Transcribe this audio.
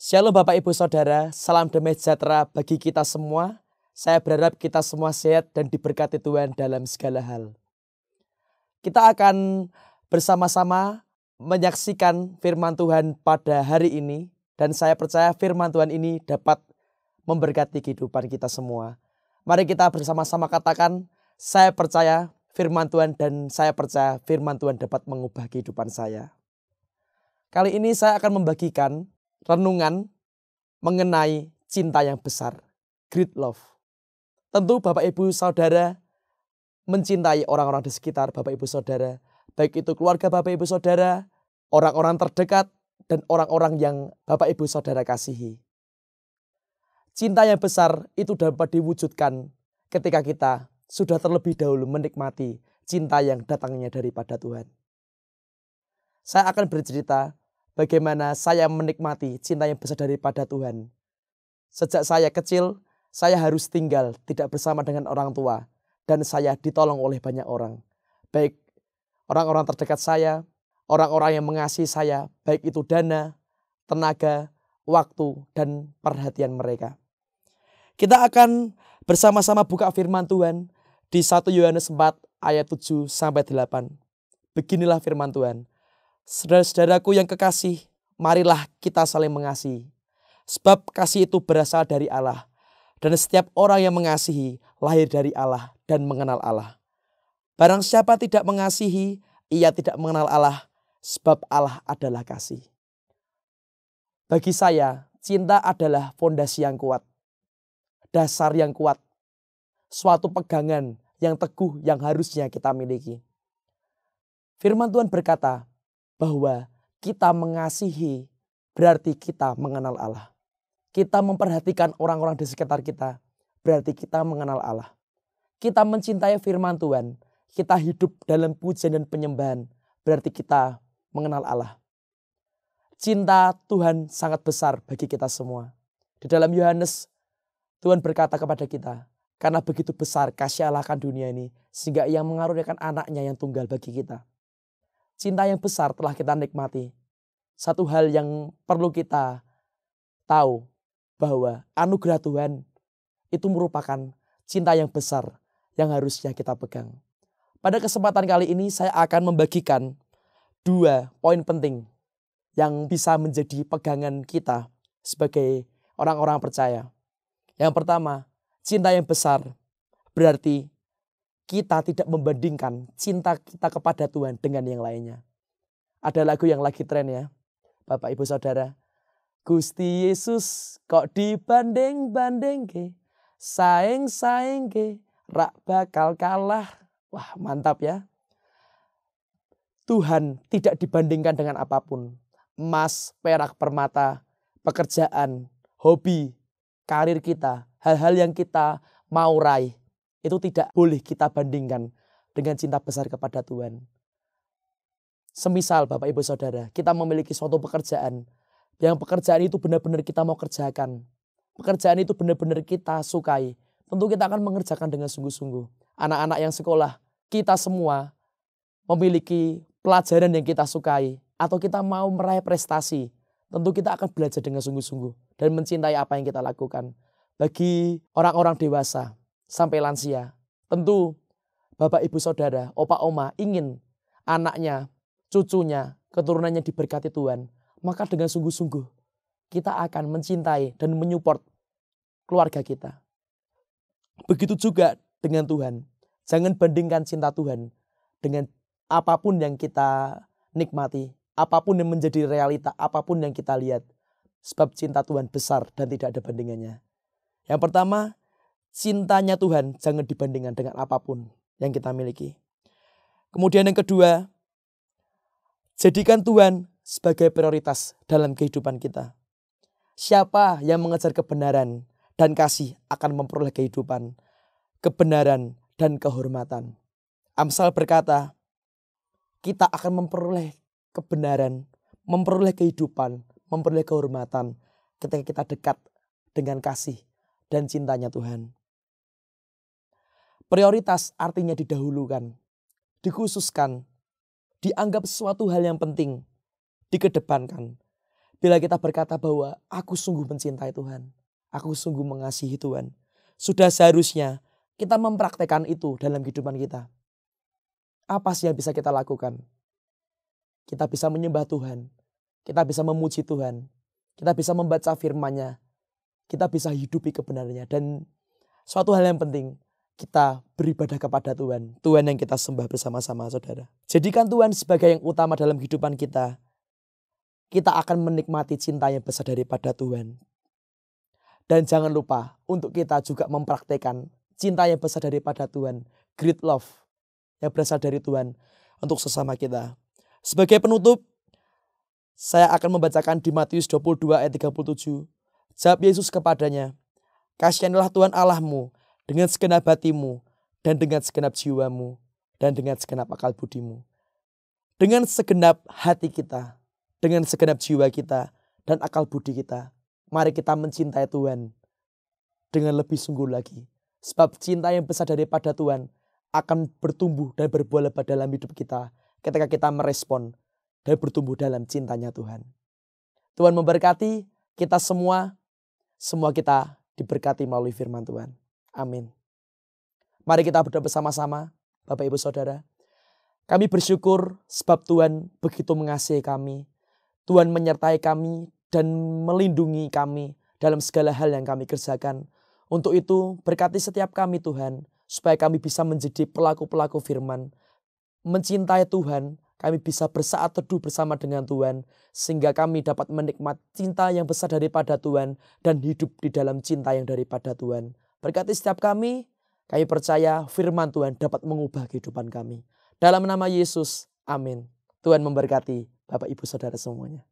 Shalom Bapak Ibu Saudara, salam damai sejahtera bagi kita semua. Saya berharap kita semua sehat dan diberkati Tuhan dalam segala hal. Kita akan bersama-sama menyaksikan firman Tuhan pada hari ini. Dan saya percaya firman Tuhan ini dapat memberkati kehidupan kita semua. Mari kita bersama-sama katakan, saya percaya firman Tuhan dan saya percaya firman Tuhan dapat mengubah kehidupan saya. Kali ini saya akan membagikan renungan mengenai cinta yang besar, great love. Tentu Bapak Ibu Saudara mencintai orang-orang di sekitar Bapak Ibu Saudara, baik itu keluarga Bapak Ibu Saudara, orang-orang terdekat, dan orang-orang yang Bapak Ibu Saudara kasihi. Cinta yang besar itu dapat diwujudkan ketika kita sudah terlebih dahulu menikmati cinta yang datangnya daripada Tuhan. Saya akan bercerita bagaimana saya menikmati cinta yang besar daripada Tuhan. Sejak saya kecil, saya harus tinggal tidak bersama dengan orang tua. Dan saya ditolong oleh banyak orang. Baik orang-orang terdekat saya, orang-orang yang mengasihi saya, baik itu dana, tenaga, waktu, dan perhatian mereka. Kita akan bersama-sama buka firman Tuhan di 1 Yohanes 4 ayat 7-8. Beginilah firman Tuhan. Saudara-saudaraku yang kekasih, marilah kita saling mengasihi. Sebab kasih itu berasal dari Allah. Dan setiap orang yang mengasihi lahir dari Allah dan mengenal Allah. Barang siapa tidak mengasihi, ia tidak mengenal Allah. Sebab Allah adalah kasih. Bagi saya, cinta adalah fondasi yang kuat. Dasar yang kuat. Suatu pegangan yang teguh yang harusnya kita miliki. Firman Tuhan berkata bahwa kita mengasihi berarti kita mengenal Allah. Kita memperhatikan orang-orang di sekitar kita, berarti kita mengenal Allah. Kita mencintai firman Tuhan, kita hidup dalam pujian dan penyembahan, berarti kita mengenal Allah. Cinta Tuhan sangat besar bagi kita semua. Di dalam Yohanes, Tuhan berkata kepada kita, karena begitu besar kasih Allah akan dunia ini, sehingga ia mengaruniakan anaknya yang tunggal bagi kita. Cinta yang besar telah kita nikmati. Satu hal yang perlu kita tahu, bahwa anugerah Tuhan itu merupakan cinta yang besar yang harusnya kita pegang. Pada kesempatan kali ini saya akan membagikan 2 poin penting yang bisa menjadi pegangan kita sebagai orang-orang percaya. Yang pertama, cinta yang besar berarti kita tidak membandingkan cinta kita kepada Tuhan dengan yang lainnya. Ada lagu yang lagi tren ya, Bapak Ibu Saudara. Gusti Yesus kok dibanding-banding ke, saing-saing ke, rak bakal kalah. Wah, mantap ya. Tuhan tidak dibandingkan dengan apapun. Emas, perak, permata, pekerjaan, hobi, karir kita, hal-hal yang kita mau raih, itu tidak boleh kita bandingkan dengan cinta besar kepada Tuhan. Semisal Bapak Ibu Saudara, kita memiliki suatu pekerjaan, yang pekerjaan itu benar-benar kita mau kerjakan. Pekerjaan itu benar-benar kita sukai. Tentu kita akan mengerjakan dengan sungguh-sungguh. Anak-anak yang sekolah, kita semua memiliki pelajaran yang kita sukai. Atau kita mau meraih prestasi. Tentu kita akan belajar dengan sungguh-sungguh. Dan mencintai apa yang kita lakukan. Bagi orang-orang dewasa sampai lansia. Tentu Bapak Ibu Saudara, opa oma ingin anaknya, cucunya, keturunannya diberkati Tuhan. Maka dengan sungguh-sungguh kita akan mencintai dan menyupport keluarga kita. Begitu juga dengan Tuhan. Jangan bandingkan cinta Tuhan dengan apapun yang kita nikmati. Apapun yang menjadi realita, apapun yang kita lihat. Sebab cinta Tuhan besar dan tidak ada bandingannya. Yang pertama, cintanya Tuhan jangan dibandingkan dengan apapun yang kita miliki. Kemudian yang kedua, jadikan Tuhan sebagai prioritas dalam kehidupan kita. Siapa yang mengejar kebenaran dan kasih akan memperoleh kehidupan, kebenaran dan kehormatan. Amsal berkata, kita akan memperoleh kebenaran, memperoleh kehidupan, memperoleh kehormatan ketika kita dekat dengan kasih dan cintanya Tuhan. Prioritas artinya didahulukan, dikhususkan, dianggap sesuatu hal yang penting, dikedepankan. Bila kita berkata bahwa aku sungguh mencintai Tuhan, aku sungguh mengasihi Tuhan, sudah seharusnya kita mempraktekkan itu dalam kehidupan kita. Apa sih yang bisa kita lakukan? Kita bisa menyembah Tuhan, kita bisa memuji Tuhan, kita bisa membaca firman-Nya, kita bisa hidupi kebenarannya. Dan suatu hal yang penting, kita beribadah kepada Tuhan. Tuhan yang kita sembah bersama-sama, saudara. Jadikan Tuhan sebagai yang utama dalam kehidupan kita. Kita akan menikmati cinta yang besar daripada Tuhan. Dan jangan lupa untuk kita juga mempraktekkan cinta yang besar daripada Tuhan. Great love yang berasal dari Tuhan untuk sesama kita. Sebagai penutup, saya akan membacakan di Matius 22 ayat 37. Jawab Yesus kepadanya, "Kasihanilah Tuhan Allahmu dengan segenap hatimu dan dengan segenap jiwamu dan dengan segenap akal budimu." Dengan segenap hati kita, dengan segenap jiwa kita dan akal budi kita, mari kita mencintai Tuhan dengan lebih sungguh lagi. Sebab cinta yang besar daripada Tuhan akan bertumbuh dan berbuah lebat dalam hidup kita ketika kita merespon dan bertumbuh dalam cintanya Tuhan. Tuhan memberkati kita semua kita diberkati melalui firman Tuhan. Amin. Mari kita berdoa bersama-sama, Bapak Ibu Saudara. Kami bersyukur sebab Tuhan begitu mengasihi kami. Tuhan menyertai kami dan melindungi kami dalam segala hal yang kami kerjakan. Untuk itu berkati setiap kami Tuhan, supaya kami bisa menjadi pelaku-pelaku firman. Mencintai Tuhan, kami bisa bersaat teduh bersama dengan Tuhan, sehingga kami dapat menikmati cinta yang besar daripada Tuhan dan hidup di dalam cinta yang daripada Tuhan. Berkati setiap kami percaya firman Tuhan dapat mengubah kehidupan kami. Dalam nama Yesus, amin. Tuhan memberkati Bapak Ibu Saudara semuanya.